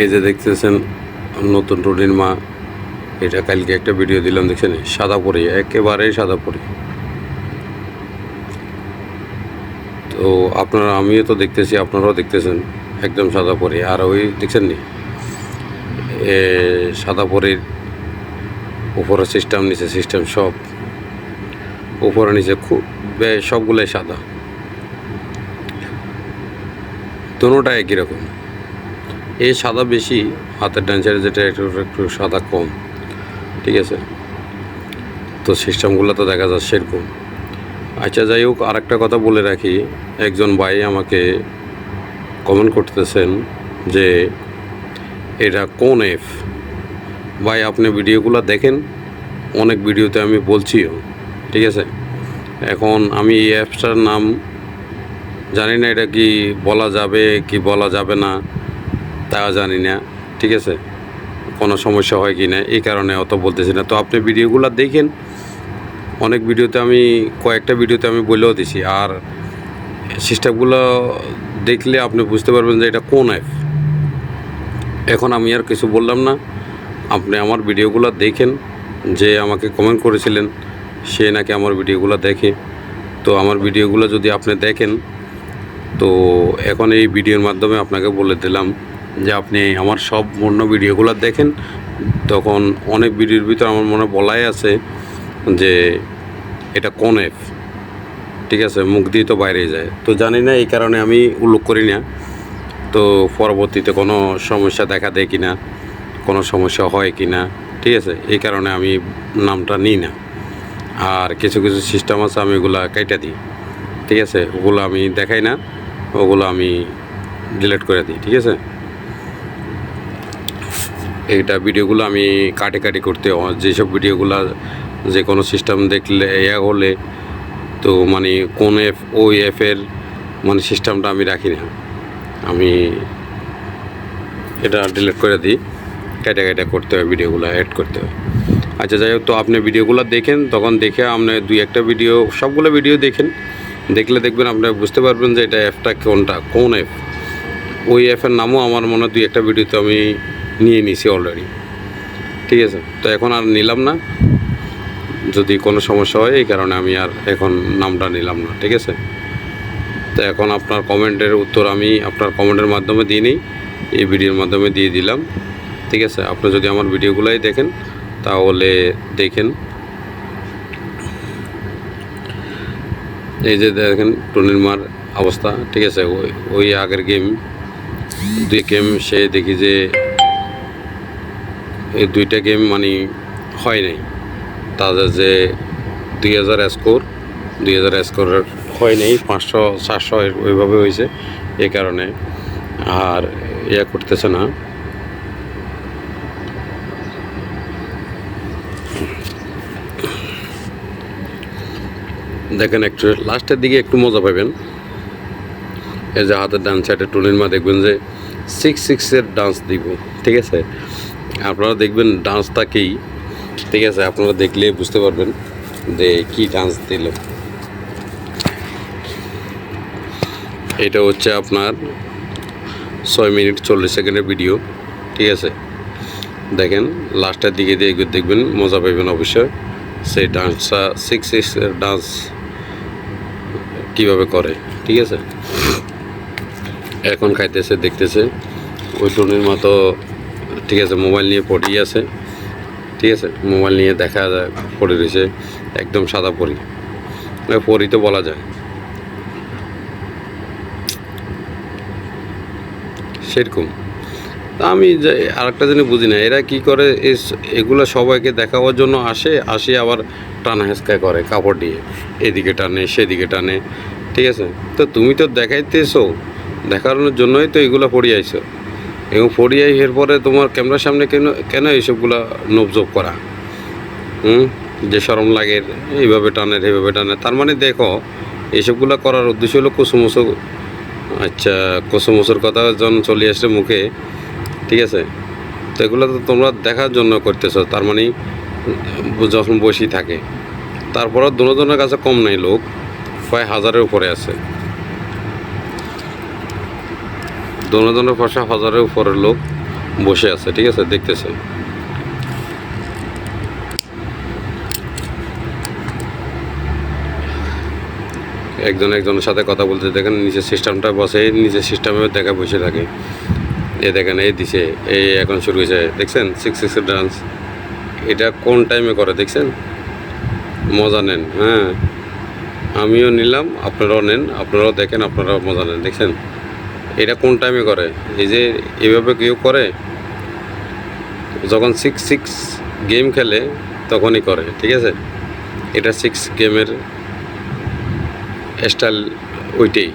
এই যে দেখতেছেন নতুন টুনির মা, এটা কালকে একটা ভিডিও দিলাম, দেখছেন সাদা পরি, একেবারেই সাদা পরি। তো আপনারা, আমিও তো দেখতেছি, আপনারাও দেখতেছেন একদম সাদা পরি। আর ওই দেখছেন নি সাদা পরির উপরে সিস্টেম, নিচে সিস্টেম, সব উপরে নিচে খুব সবগুলোই সাদা, দুটোটা একই রকম। এই সাদা বেশি, হাতের ডান সাইডে যেটা একটু একটু সাদা কম, ঠিক আছে। তো সিস্টেমগুলো তো দেখা যাচ্ছে এরকম। আচ্ছা, যাই হোক, আরেকটা কথা বলে রাখি, একজন ভাই আমাকে কমেন্ট করতেছেন যে এটা কোন অ্যাপ। ভাই, আপনি ভিডিওগুলো দেখেন, অনেক ভিডিওতে আমি বলছিও, ঠিক আছে। এখন আমি এই অ্যাপসটার নাম জানি না, এটা কি বলা যাবে কি বলা যাবে না তা জানি না, ঠিক আছে। কোনো সমস্যা হয় কি না এই কারণে অত বলতেছি না। তো আপনি ভিডিওগুলো দেখেন, অনেক ভিডিওতে আমি কয়েকটা ভিডিওতে আমি বলেও দিছি। আর সিস্টেমগুলো দেখলে আপনি বুঝতে পারবেন যে এটা কোন অ্যাপ। এখন আমি আর কিছু বললাম না, আপনি আমার ভিডিওগুলো দেখেন। যে আমাকে কমেন্ট করেছিলেন সে নাকি আমার ভিডিওগুলো দেখে। তো আমার ভিডিওগুলো যদি আপনি দেখেন, তো এখন এই ভিডিওর মাধ্যমে আপনাকে বলে দিলাম যে আপনি আমার সব অন্য ভিডিওগুলো দেখেন। তখন অনেক ভিডিওর ভিতরে আমার মনে বলাই আছে যে এটা কোন অ্যাপ, ঠিক আছে। মুখ দিয়ে তো বাইরে যায়, তো জানি না, এই কারণে আমি উল্লেখ করি না। তো পরবর্তীতে কোনো সমস্যা দেখা দেয় কি না, কোনো সমস্যা হয় কি না, ঠিক আছে, এই কারণে আমি নামটা নিই না। আর কিছু কিছু সিস্টেম আছে আমি ওগুলো কেটে দিই, ঠিক আছে। ওগুলো আমি দেখাই না, ওগুলো আমি ডিলিট করে দিই, ঠিক আছে। এইটা ভিডিওগুলো আমি কাটি কাটি করতে, যেসব ভিডিওগুলো যে কোনো সিস্টেম দেখলে হলে, তো মানে কোন অ্যাপ, ওই অ্যাপের মানে সিস্টেমটা আমি রাখি না, আমি এটা ডিলিট করে দিই। কেটে কেটে করতে হয়, ভিডিওগুলো অ্যাড করতে হয়। আচ্ছা, যাই হোক, তো আপনি ভিডিওগুলো দেখেন, তখন দেখে আপনি দুই একটা ভিডিও, সবগুলো ভিডিও দেখেন। দেখলে দেখবেন, আপনি বুঝতে পারবেন যে এটা অ্যাপটা কোনটা, কোন অ্যাপ। ওই অ্যাপের নামও আমার মনে হয় দুই একটা ভিডিওতে আমি নিয়ে নিছি অলরেডি, ঠিক আছে। তো এখন আর নিলাম না, যদি কোনো সমস্যা হয় এই কারণে আমি আর এখন নামটা নিলাম না, ঠিক আছে। তো এখন আপনার কমেন্টের উত্তর আমি আপনার কমেন্টের মাধ্যমে দিয়ে নিই, এই ভিডিওর মাধ্যমে দিয়ে দিলাম, ঠিক আছে। আপনি যদি আমার ভিডিওগুলোই দেখেন তাহলে দেখেন, এই যে দেখেন টুনির মার অবস্থা, ঠিক আছে। ওই আগের গেম, দুই গেম সে দেখি যে এই দুইটা গেম মানে হয় নাই তাদের, যে 2000 স্কোর, 2000 স্কোর হয় নাই, 500 400 ওইভাবে হয়েছে, এই কারণে আর ইয়া করতেছে না। দেখেন একটু লাস্টের দিকে একটু মজা পাবেন। এই যে হাতের ডান সাইডে টুনির মা দেখবেন যে 6-6-এর ডান্স দিব, ঠিক আছে। আপনারা দেখবেন ডান্সটা কি, ঠিক আছে। আপনারা দেখলে বুঝতে পারবেন যে কি ডান্স দিল। এটা হচ্ছে আপনার 6 মিনিট 40 সেকেন্ডের ভিডিও, ঠিক আছে। দেখেন লাস্টের দিকে দিয়ে দেখবেন, মজা পাবেন অবশ্যই। সেই ডান্সটা 6-6-এর ডান্স কীভাবে করে, ঠিক আছে। এখন খাইতেছে, দেখতেছে ওই টুনির মতো, ঠিক আছে। মোবাইল নিয়ে পড়েই আছে, ঠিক আছে। মোবাইল নিয়ে দেখা যায় পড়ে রয়েছে, একদম সাদা পরি, পরি তো বলা যায় সেরকম। তা আমি যে আরেকটা জিনিস বুঝি না, এরা কি করে, এগুলো সবাইকে দেখাবার জন্য আসে আবার টানা হেঁচকা করে কাপড় দিয়ে, এদিকে টানে সেদিকে টানে, ঠিক আছে। তো তুমি তো দেখাইতেছো, দেখানোর জন্যই তো এগুলো পড়ে আইছো, এবং পড়ে আই এরপরে তোমার ক্যামেরার সামনে কেন কেন এইসবগুলো নবজব করা, যে শরম লাগে, এইভাবে টানে এইভাবে টানে। তার মানে দেখো, এইসবগুলো করার উদ্দেশ্য হলো কুসুমুসু। আচ্ছা, কুসুমুসুর কথা যখন চলে আসছে মুখে, ঠিক আছে। তো এগুলো তো তোমরা দেখার জন্য করতেছো, তার মানে যখন বসি থাকে। তারপরও দুজনের কাছে কম নেই লোক, প্রায় 1000-এর উপরে আছে, দুজনের পাশে 1000-এর উপরের লোক, বসে আছে, ঠিক আছে, দেখতেছে। একজনের সাথে কথা বলতে দেখেন, নিচের সিস্টেমটা বসে, নিচের সিস্টেমে দেখা বসে থাকে। এ দেখেন, এই দিছে, এই এখন শুরু হয়েছে, দেখছেন 6-6 ডান্স। এটা কোন টাইমে করে দেখছেন? মজা নেন। হ্যাঁ, আমিও নিলাম, আপনারাও নেন, আপনারাও দেখেন, আপনারাও মজা নেন। দেখছেন এটা কোন টাইমে করে? এই যে এভাবে কেউ করে যখন 6-6 গেম খেলে তখনই করে, ঠিক আছে। এটা 6 গেমের স্টাইল ওইটাই।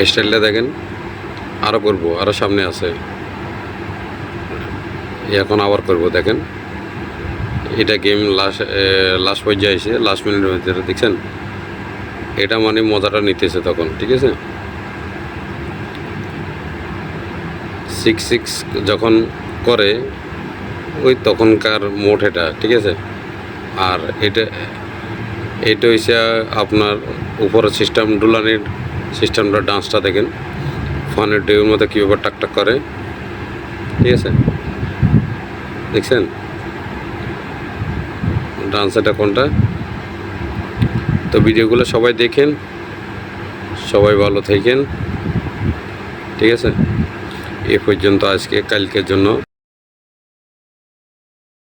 স্টাইলটা দেখেন, আরও করবো, আরও সামনে আছে, এখন আবার করব। দেখেন এটা গেম লাস্ট পর্যায়ে এসে লাস্ট মিনিটের ভিতরে দেখছেন, এটা মানে মজাটা নিতেছে তখন, ঠিক আছে। 6-6 যখন করে ওই তখনকার মোড এটা, ঠিক আছে। আর এটা হচ্ছে আপনার উপরের সিস্টেম, ডুলানির সিস্টেমটা, ডান্সটা দেখেন, ফানের ডেউর মতো কীভাবে টাকটাক করে, ঠিক আছে, দেখছেন ডান্স এটা কোনটা। তো ভিডিওগুলো সবাই দেখেন, সবাই ভালো থাকেন, ঠিক আছে। এ পর্যন্ত আজকে, কালকের জন্য